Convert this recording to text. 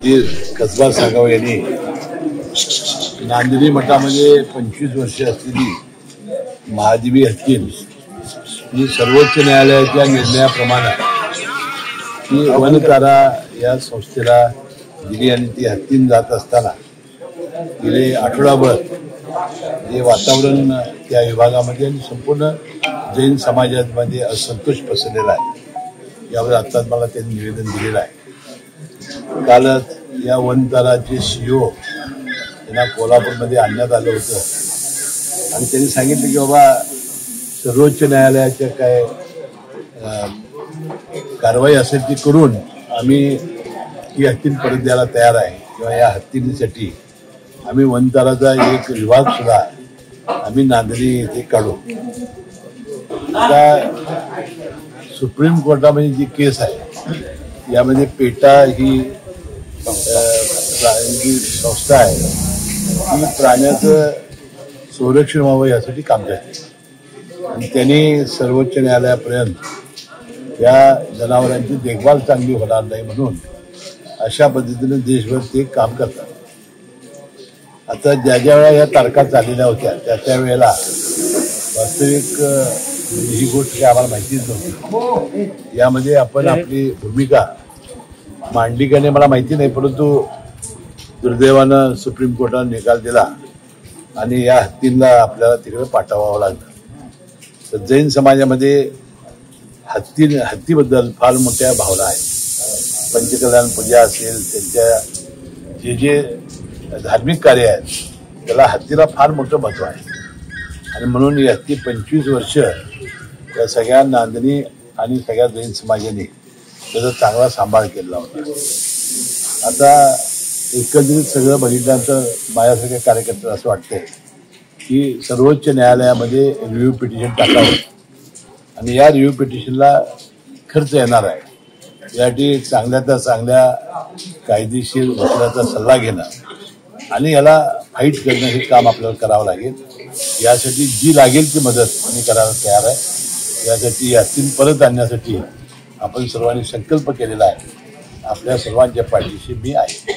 कसबा सागाव यांनी नांदिनी मठामध्ये 25 वर्षे असलेली महादेवी हत्तीन ही सर्वोच्च न्यायालयाच्या निर्णयाप्रमाणे ती वनतारा या संस्थेला दिली आणि ती हत्तीन जात असताना गेले आठवडाभर जे वातावरण त्या विभागामध्ये आणि संपूर्ण जैन समाजामध्ये असंतोष पसरलेला आहे। यावर आत्ताच मला त्यांनी निवेदन दिलेलं आहे। कालच या वनताराचे CEO यांना कोल्हापूरमध्ये आणण्यात आलं होतं आणि त्यांनी सांगितलं की बाबा सर्वोच्च न्यायालयाच्या काय कारवाई असेल ती करून आम्ही ही हत्तीन परत द्यायला तयार आहे किंवा या हत्तीसाठी आम्ही वनताराचा एक विभाग सुद्धा आम्ही नांदणी येथे काढू। आता सुप्रीम कोर्टामध्ये जी केस आहे यामध्ये पेटा ही जी संस्था आहे ती प्राण्याचं संरक्षण व्हावं यासाठी काम करते आणि त्यांनी सर्वोच्च न्यायालयापर्यंत या जनावरांची देखभाल चांगली होणार नाही म्हणून अशा पद्धतीने देशभर ते काम करतात। आता ज्या ज्या वेळा या तारखा चाललेल्या होत्या त्या वेळेला वास्तविक ही गोष्ट काही आम्हाला माहितीच नव्हती। यामध्ये आपण आपली भूमिका मांडली का नाही मला माहिती नाही, परंतु दुर्दैवानं सुप्रीम कोर्टाने निकाल दिला आणि या हत्तींना आपल्याला तिकडे पाठवावं लागलं। तर जैन समाजामध्ये हत्तीबद्दल फार मोठ्या भावना आहेत। पंचकल्याण पूजा असेल, त्यांच्या जे जे धार्मिक कार्य आहेत त्याला हत्तीला फार मोठं महत्त्व आहे आणि म्हणून ही हत्ती 25 वर्ष या सगळ्या नांदणी आणि सगळ्या जैन समाजाने त्याचा चांगला सांभाळ केला होता। आता एकंदरीत सगळं बघितल्यानंतर माझ्यासारख्या कार्यकर्त्याला असं वाटतंय की सर्वोच्च न्यायालयामध्ये रिव्ह्यू पिटिशन टाकावं आणि या रिव्ह्यू पिटिशनला खर्च येणार आहे। यासाठी चांगल्यातल्या चांगल्या कायदेशीर वकिलाचा सल्ला घेणं आणि याला फाईट करणं हे काम आपल्याला करावं लागेल। यासाठी जी लागेल ती मदत मी करायला तयार आहे। यासाठी हत्तीन परत आणण्यासाठी आपण सर्वांनी संकल्प केलेला आहे। आपल्या सर्वांच्या पाठीशी मी आहे।